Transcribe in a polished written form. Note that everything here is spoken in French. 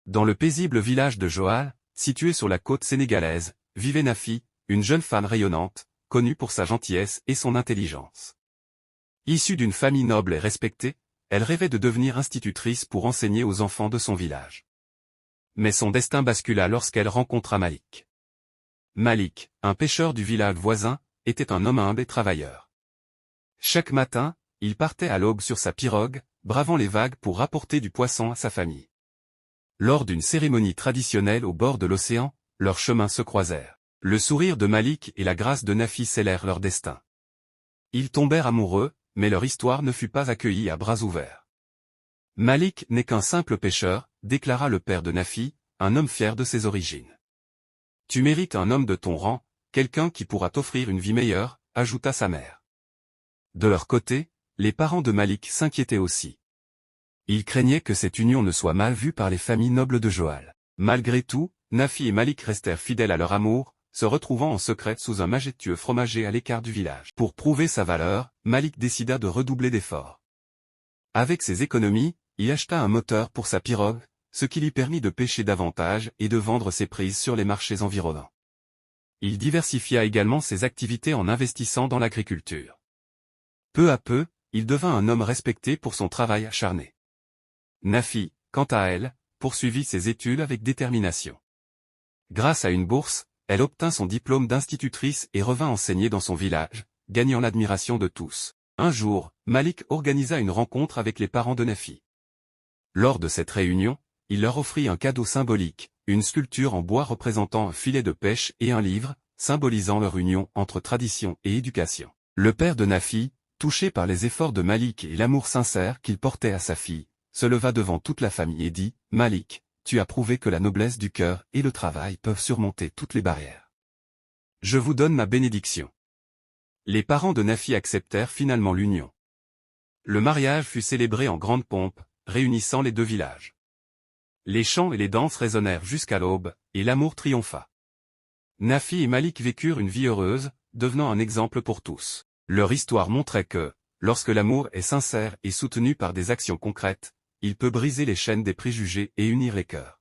Dans le paisible village de Joal, situé sur la côte sénégalaise, vivait Nafi, une jeune femme rayonnante, connue pour sa gentillesse et son intelligence. Issue d'une famille noble et respectée, elle rêvait de devenir institutrice pour enseigner aux enfants de son village. Mais son destin bascula lorsqu'elle rencontra Malik. Malik, un pêcheur du village voisin, était un homme humble et travailleur. Chaque matin, il partait à l'aube sur sa pirogue, bravant les vagues pour rapporter du poisson à sa famille. Lors d'une cérémonie traditionnelle au bord de l'océan, leurs chemins se croisèrent. Le sourire de Malik et la grâce de Nafi scellèrent leur destin. Ils tombèrent amoureux, mais leur histoire ne fut pas accueillie à bras ouverts. Malik n'est qu'un simple pêcheur, déclara le père de Nafi, un homme fier de ses origines. Tu mérites un homme de ton rang, quelqu'un qui pourra t'offrir une vie meilleure, ajouta sa mère. De leur côté, les parents de Malik s'inquiétaient aussi. Ils craignaient que cette union ne soit mal vue par les familles nobles de Joal. Malgré tout, Nafi et Malik restèrent fidèles à leur amour, se retrouvant en secret sous un majestueux fromager à l'écart du village. Pour prouver sa valeur, Malik décida de redoubler d'efforts. Avec ses économies, il acheta un moteur pour sa pirogue, ce qui lui permit de pêcher davantage et de vendre ses prises sur les marchés environnants. Il diversifia également ses activités en investissant dans l'agriculture. Peu à peu, il devint un homme respecté pour son travail acharné. Nafi, quant à elle, poursuivit ses études avec détermination. Grâce à une bourse, elle obtint son diplôme d'institutrice et revint enseigner dans son village, gagnant l'admiration de tous. Un jour, Malik organisa une rencontre avec les parents de Nafi. Lors de cette réunion, il leur offrit un cadeau symbolique, une sculpture en bois représentant un filet de pêche et un livre, symbolisant leur union entre tradition et éducation. Le père de Nafi, touché par les efforts de Malik et l'amour sincère qu'il portait à sa fille, se leva devant toute la famille et dit « Malik, tu as prouvé que la noblesse du cœur et le travail peuvent surmonter toutes les barrières. Je vous donne ma bénédiction. » Les parents de Nafi acceptèrent finalement l'union. Le mariage fut célébré en grande pompe, réunissant les deux villages. Les chants et les danses résonnèrent jusqu'à l'aube, et l'amour triompha. Nafi et Malik vécurent une vie heureuse, devenant un exemple pour tous. Leur histoire montrait que, lorsque l'amour est sincère et soutenu par des actions concrètes, il peut briser les chaînes des préjugés et unir les cœurs.